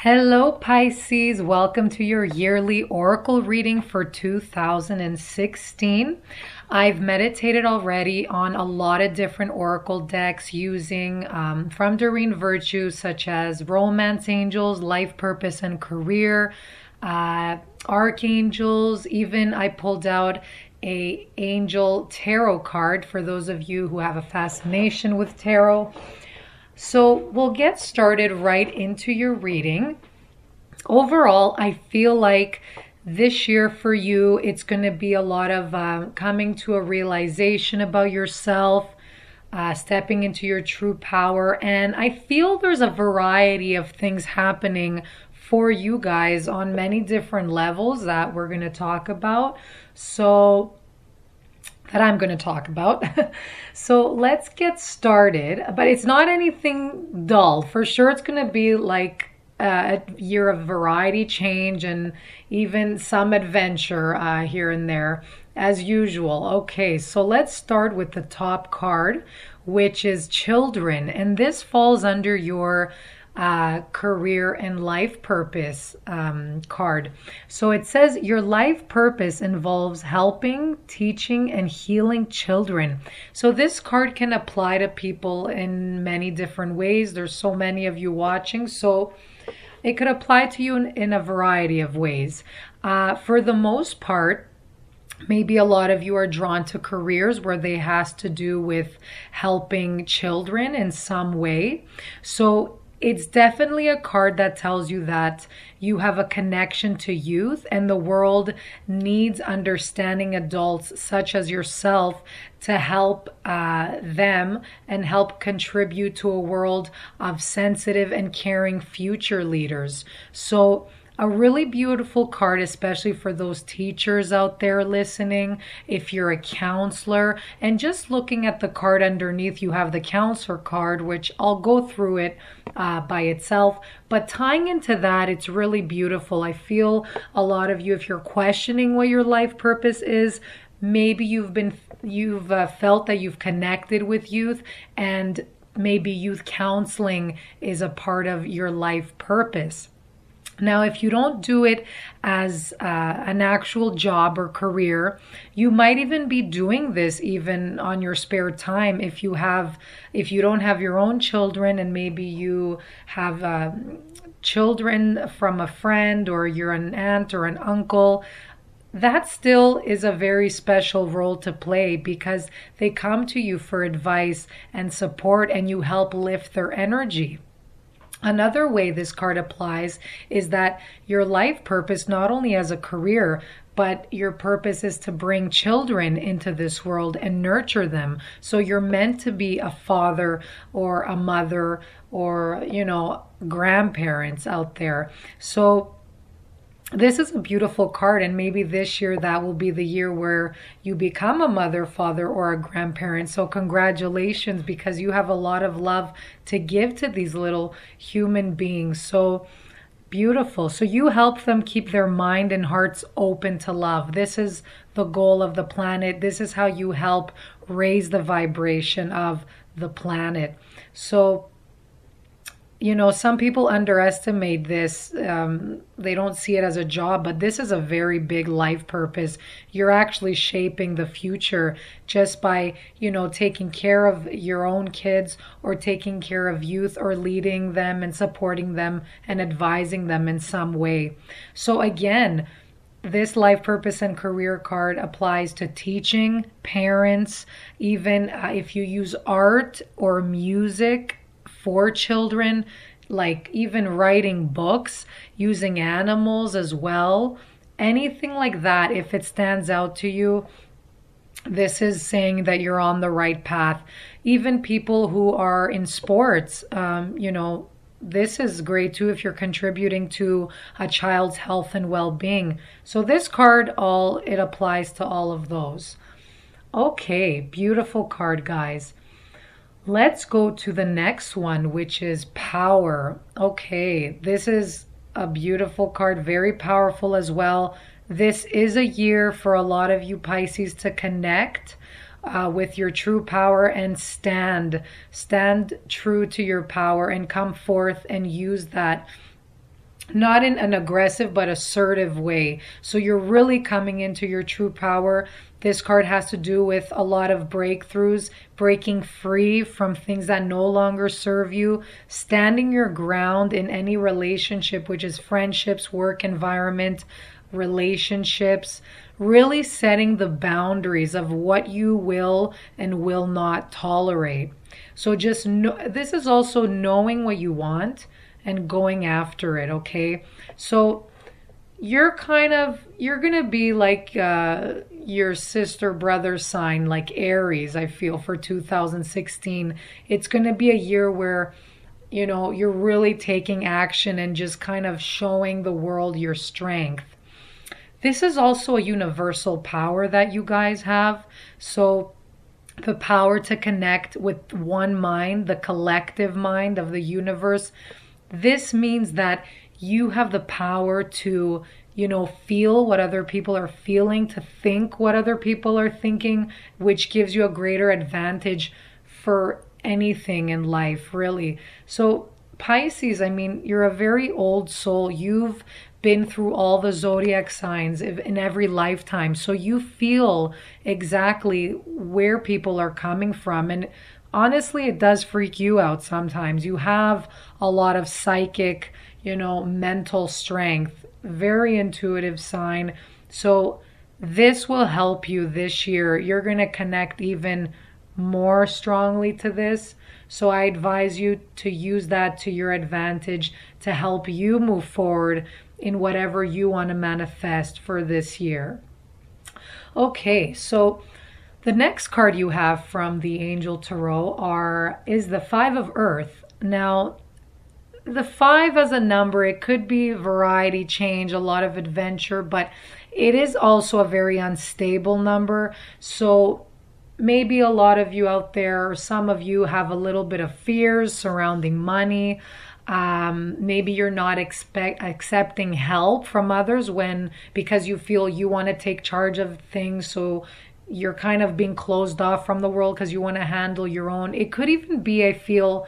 Hello, Pisces. Welcome to your yearly oracle reading for 2016. I've meditated already on a lot of different oracle decks using from Doreen Virtues, such as Romance Angels, Life Purpose and Career, Archangels. Even I pulled out a angel tarot card for those of you who have a fascination with tarot. So we'll get started right into your reading. Overall, I feel like this year for you, it's going to be a lot of coming to a realization about yourself, stepping into your true power. And I feel there's a variety of things happening for you guys on many different levels that we're going to talk about. That I'm going to talk about. So let's get started. But it's not anything dull. For sure, it's going to be like a year of variety, change, and even some adventure here and there, as usual. Okay, so let's start with the top card, which is Children. And this falls under your career and life purpose card. So it says your life purpose involves helping, teaching, and healing children. So this card can apply to people in many different ways. There's so many of you watching, so it could apply to you in a variety of ways. For the most part, maybe a lot of you are drawn to careers where they has to do with helping children in some way. So it's definitely a card that tells you that you have a connection to youth and the world needs understanding adults such as yourself to help them and help contribute to a world of sensitive and caring future leaders. So a really beautiful card, especially for those teachers out there listening, if you're a counselor. And just looking at the card underneath, you have the counselor card, which I'll go through it by itself. But tying into that, it's really beautiful. I feel a lot of you, if you're questioning what your life purpose is, maybe you've felt that you've connected with youth, and maybe youth counseling is a part of your life purpose. Now, if you don't do it as an actual job or career, you might even be doing this even on your spare time. If you don't have your own children, and maybe you have children from a friend, or you're an aunt or an uncle, that still is a very special role to play, because they come to you for advice and support, and you help lift their energy. Another way this card applies is that your life purpose, not only as a career, but your purpose is to bring children into this world and nurture them. So you're meant to be a father or a mother or, grandparents out there. So this is a beautiful card, and maybe this year that will be the year where you become a mother, father, or a grandparent. So congratulations, because you have a lot of love to give to these little human beings. So beautiful. So you help them keep their mind and hearts open to love. This is the goal of the planet. This is how you help raise the vibration of the planet. So some people underestimate this. They don't see it as a job, but this is a very big life purpose. You're actually shaping the future just by, taking care of your own kids, or taking care of youth, or leading them and supporting them and advising them in some way. So again, this life purpose and career card applies to teaching, parents, even if you use art or music for children, like even writing books, using animals as well, anything like that. If it stands out to you, this is saying that you're on the right path. Even people who are in sports, this is great too if you're contributing to a child's health and well-being. So this card, it applies to all of those. Okay, beautiful card, guys. Let's go to the next one, which is Power. Okay, this is a beautiful card, very powerful as well. This is a year for a lot of you Pisces to connect with your true power and stand true to your power and come forth and use that not in an aggressive but assertive way. So you're really coming into your true power. This card has to do with a lot of breakthroughs, breaking free from things that no longer serve you, standing your ground in any relationship, which is friendships, work environment, relationships, really setting the boundaries of what you will and will not tolerate. So just know, this is also knowing what you want and going after it, okay? So you're gonna be like your sister brother sign, like Aries, I feel, for 2016. It's gonna be a year where, you know, you're really taking action and just kind of showing the world your strength. This is also a universal power that you guys have. So the power to connect with one mind, the collective mind of the universe. This means that you have the power to, you know, feel what other people are feeling, to think what other people are thinking, which gives you a greater advantage for anything in life, really. So Pisces, I mean, you're a very old soul. You've been through all the zodiac signs in every lifetime. So you feel exactly where people are coming from. And honestly, it does freak you out sometimes. You have a lot of psychic, you know, mental strength, very intuitive sign. So this will help you this year. You're going to connect even more strongly to this. So I advise you to use that to your advantage to help you move forward in whatever you want to manifest for this year. Okay, so the next card you have from the Angel Tarot is the Five of Earth. Now, the 5 as a number, it could be variety, change, a lot of adventure, but it is also a very unstable number. So maybe a lot of you out there, or some of you, have a little bit of fears surrounding money. Maybe you're not accepting help from others because you feel you want to take charge of things. So you're kind of being closed off from the world because you want to handle your own. It could even be, I feel,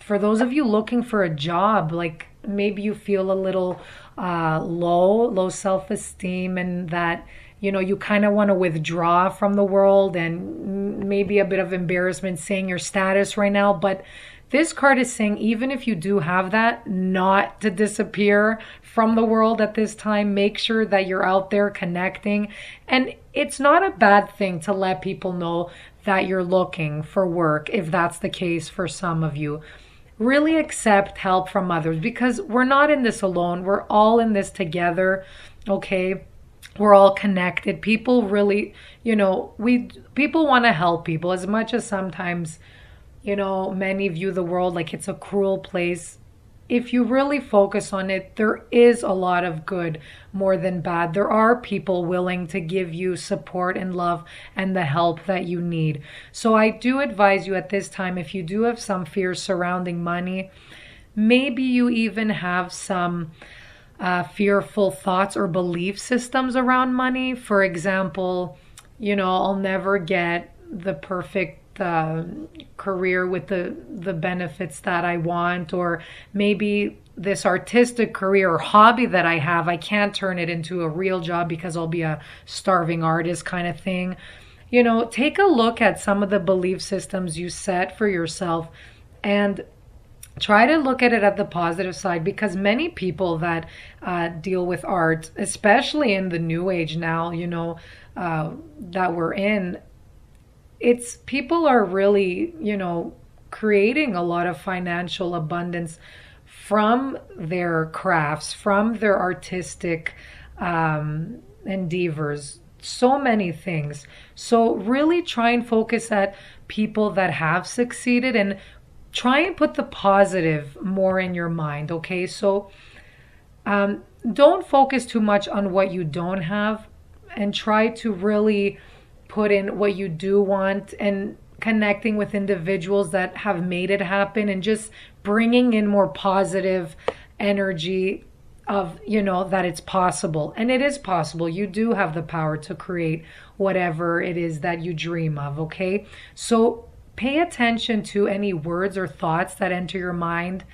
for those of you looking for a job, like maybe you feel a little low self-esteem, and that, you know, you kind of want to withdraw from the world, and maybe a bit of embarrassment saying your status right now. But this card is saying, even if you do have that, not to disappear from the world at this time. Make sure that you're out there connecting. And it's not a bad thing to let people know that you're looking for work, if that's the case for some of you. Really accept help from others, because we're not in this alone. We're all in this together, okay? We're all connected. People really, you know, people want to help people, as much as sometimes, you know, many view the world like it's a cruel place. If you really focus on it, there is a lot of good more than bad. There are people willing to give you support and love and the help that you need. So I do advise you at this time, if you do have some fears surrounding money, maybe you even have some fearful thoughts or belief systems around money. For example, you know, I'll never get the perfect career with the benefits that I want, or maybe this artistic career or hobby that I have, I can't turn it into a real job because I'll be a starving artist kind of thing. You know, take a look at some of the belief systems you set for yourself and try to look at it at the positive side, because many people that deal with art, especially in the new age now, you know, that we're in, it's people are really, you know, creating a lot of financial abundance from their crafts, from their artistic endeavors, so many things. So really try and focus at people that have succeeded and try and put the positive more in your mind, okay? So don't focus too much on what you don't have, and try to really put in what you do want, and connecting with individuals that have made it happen, and just bringing in more positive energy of, you know, that it's possible. And it is possible. You do have the power to create whatever it is that you dream of, okay? So pay attention to any words or thoughts that enter your mind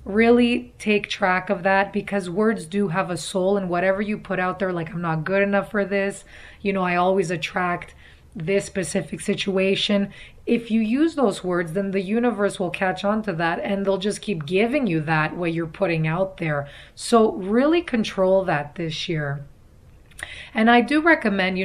really take track of that, because words do have a soul, and whatever you put out there, like I'm not good enough for this, I always attract this specific situation. If you use those words, then the universe will catch on to that and they'll just keep giving you that what you're putting out there. So really control that this year. And I do recommend,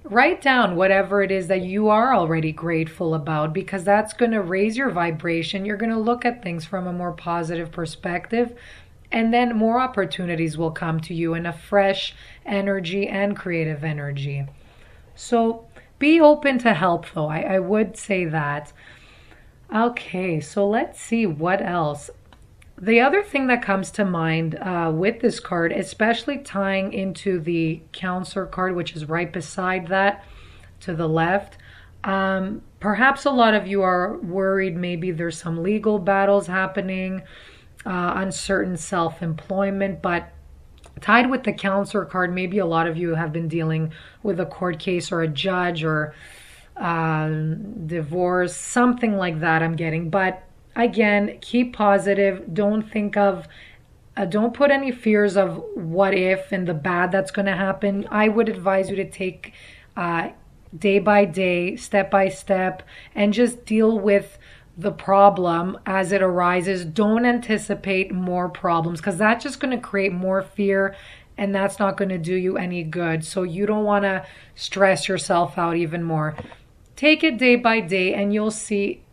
write down whatever it is that you are already grateful about, because that's going to raise your vibration. You're going to look at things from a more positive perspective, and then more opportunities will come to you in a fresh energy and creative energy. So be open to help, though. I would say that. Okay, so let's see what else. The other thing that comes to mind with this card, especially tying into the Counselor card, which is right beside that to the left, perhaps a lot of you are worried maybe there's some legal battles happening, uncertain self-employment, but tied with the Counselor card, maybe a lot of you have been dealing with a court case or a judge or divorce, something like that I'm getting. But again, keep positive. Don't put any fears of what if and the bad that's going to happen. I would advise you to take day by day, step by step, and just deal with the problem as it arises. Don't anticipate more problems, because that's just going to create more fear, and that's not going to do you any good. So you don't want to stress yourself out even more. Take it day by day and you'll see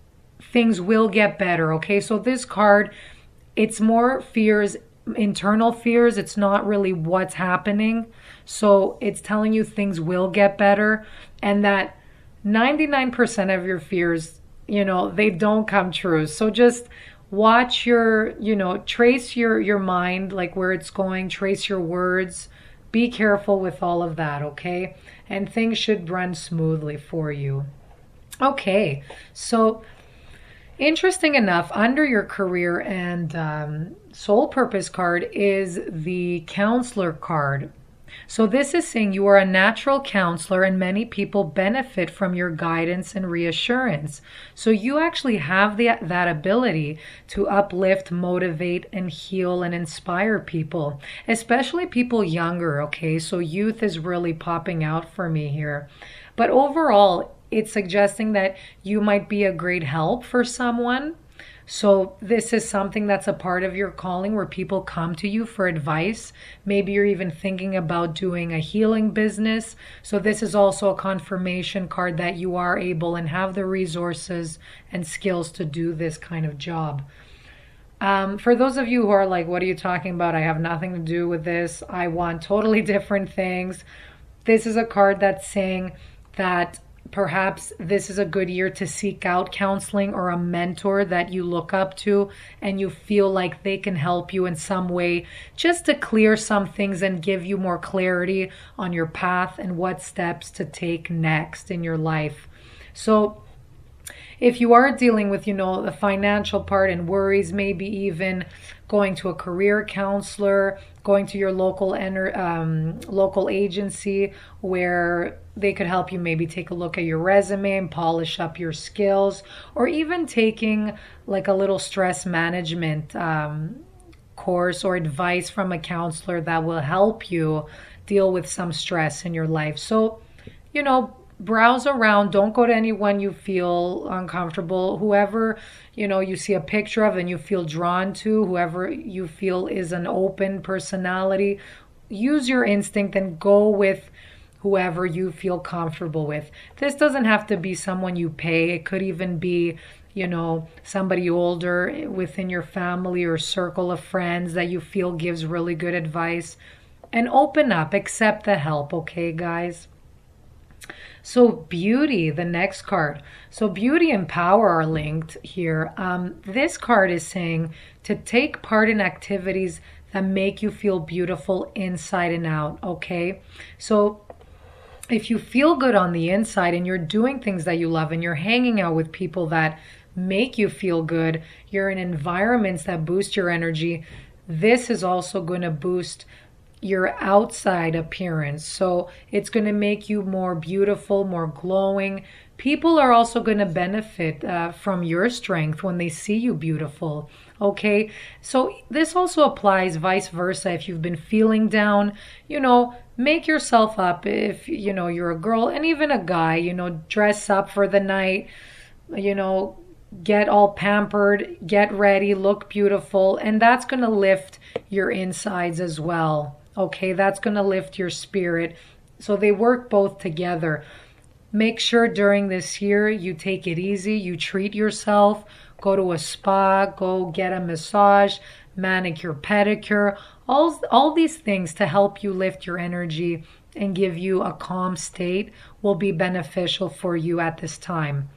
things will get better. Okay, so this card, it's more fears, internal fears. It's not really what's happening. So it's telling you things will get better, and that 99% of your fears, they don't come true. So just watch trace your mind, like where it's going, trace your words. Be careful with all of that, okay? And things should run smoothly for you. Okay, so interesting enough, under your career and soul purpose card is the Counselor card. So this is saying you are a natural counselor and many people benefit from your guidance and reassurance. So you actually have that ability to uplift, motivate, and heal and inspire people, especially people younger, okay? So youth is really popping out for me here. But overall, it's suggesting that you might be a great help for someone. So this is something that's a part of your calling, where people come to you for advice. Maybe you're even thinking about doing a healing business. So this is also a confirmation card that you are able and have the resources and skills to do this kind of job. For those of you who are like, what are you talking about? I have nothing to do with this. I want totally different things. This is a card that's saying that perhaps this is a good year to seek out counseling or a mentor that you look up to and you feel like they can help you in some way, just to clear some things and give you more clarity on your path and what steps to take next in your life. So if you are dealing with, the financial part and worries, maybe even going to a career counselor, going to your local agency where they could help you maybe take a look at your resume and polish up your skills, or even taking like a little stress management course or advice from a counselor that will help you deal with some stress in your life. So, browse around. Don't go to anyone you feel uncomfortable. Whoever, you see a picture of and you feel drawn to, whoever you feel is an open personality, use your instinct and go with whoever you feel comfortable with. This doesn't have to be someone you pay. It could even be, somebody older within your family or circle of friends that you feel gives really good advice. And open up, accept the help, okay, guys? So beauty, the next card. So beauty and power are linked here. This card is saying to take part in activities that make you feel beautiful inside and out, okay? So if you feel good on the inside and you're doing things that you love and you're hanging out with people that make you feel good, you're in environments that boost your energy, this is also going to boost your outside appearance. So it's going to make you more beautiful, more glowing. People are also going to benefit from your strength when they see you beautiful. Okay, so this also applies vice versa. If you've been feeling down, make yourself up. If, you're a girl and even a guy, dress up for the night, you know, get all pampered, get ready, look beautiful, and that's going to lift your insides as well. Okay, that's going to lift your spirit. So they work both together. Make sure during this year you take it easy, you treat yourself, go to a spa, go get a massage, manicure, pedicure, all these things to help you lift your energy and give you a calm state will be beneficial for you at this time.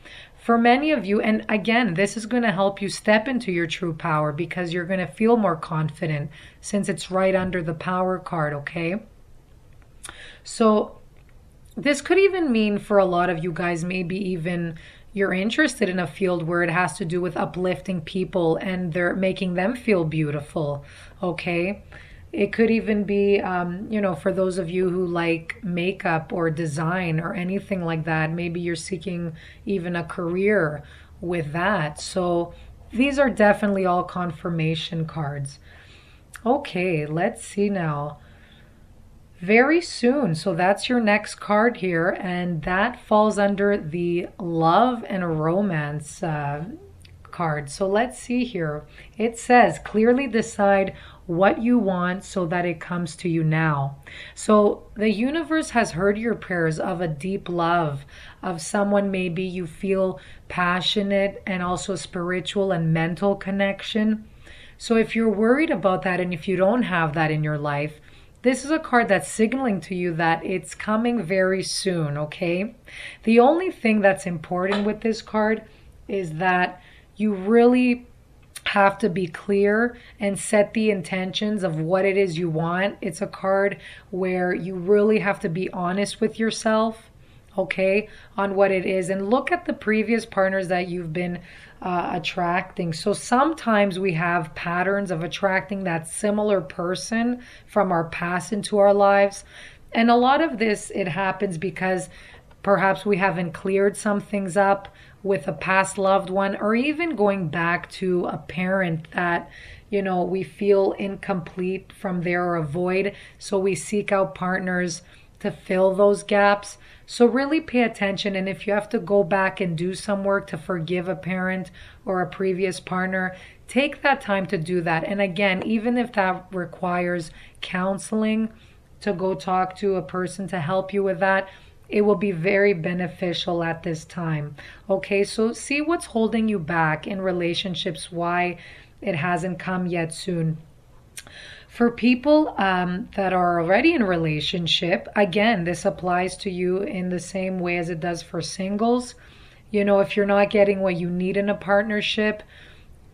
For many of you, and again, this is going to help you step into your true power because you're going to feel more confident since it's right under the power card, okay? So this could even mean for a lot of you guys, maybe even you're interested in a field where it has to do with uplifting people and they're making them feel beautiful, okay? It could even be, for those of you who like makeup or design or anything like that, maybe you're seeking even a career with that. So these are definitely all confirmation cards. Okay, let's see now. Very soon. So that's your next card here. And that falls under the love and romance card. So let's see here. It says, clearly decide what you want so that it comes to you now. So the universe has heard your prayers of a deep love of someone maybe you feel passionate and also spiritual and mental connection. So if you're worried about that and if you don't have that in your life, this is a card that's signaling to you that it's coming very soon, okay? The only thing that's important with this card is that you really have to be clear and set the intentions of what it is you want. It's a card where you really have to be honest with yourself, okay, on what it is. And look at the previous partners that you've been attracting. So sometimes we have patterns of attracting that similar person from our past into our lives. And a lot of this, it happens because perhaps we haven't cleared some things up with a past loved one, or even going back to a parent that, we feel incomplete from there or a void. So we seek out partners to fill those gaps. So really pay attention. And if you have to go back and do some work to forgive a parent or a previous partner, take that time to do that. And again, even if that requires counseling to go talk to a person to help you with that, it will be very beneficial at this time. Okay, so see what's holding you back in relationships, why it hasn't come yet soon. For people that are already in a relationship, again, this applies to you in the same way as it does for singles. If you're not getting what you need in a partnership,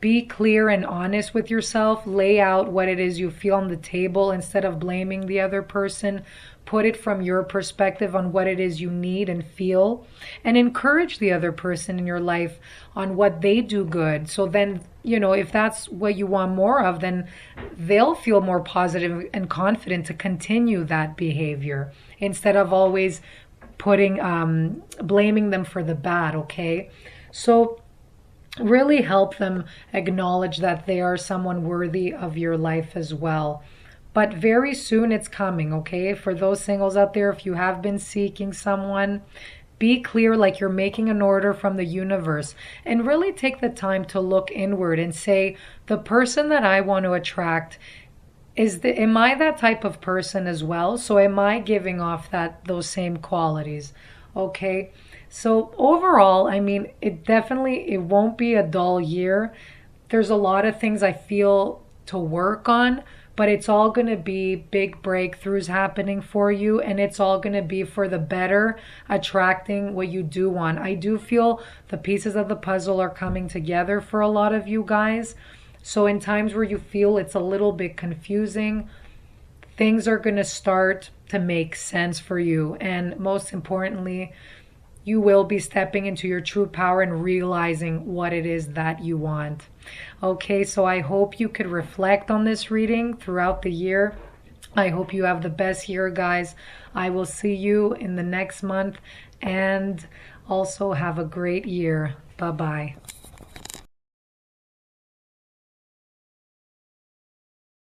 be clear and honest with yourself. Lay out what it is you feel on the table instead of blaming the other person. Put it from your perspective on what it is you need and feel, and encourage the other person in your life on what they do good. So then, if that's what you want more of, then they'll feel more positive and confident to continue that behavior instead of always blaming them for the bad, okay? So really help them acknowledge that they are someone worthy of your life as well. But very soon it's coming, okay? For those singles out there, if you have been seeking someone, be clear, like you're making an order from the universe, and really take the time to look inward and say, the person that I want to attract, am I that type of person as well? So am I giving off those same qualities? Okay? So overall, it won't be a dull year. There's a lot of things I feel to work on, but it's all going to be big breakthroughs happening for you, and it's all going to be for the better, attracting what you do want. I do feel the pieces of the puzzle are coming together for a lot of you guys. So in times where you feel it's a little bit confusing, things are going to start to make sense for you. And most importantly, you will be stepping into your true power and realizing what it is that you want. Okay, so I hope you could reflect on this reading throughout the year. I hope you have the best year, guys. I will see you in the next month, and also have a great year. Bye-bye.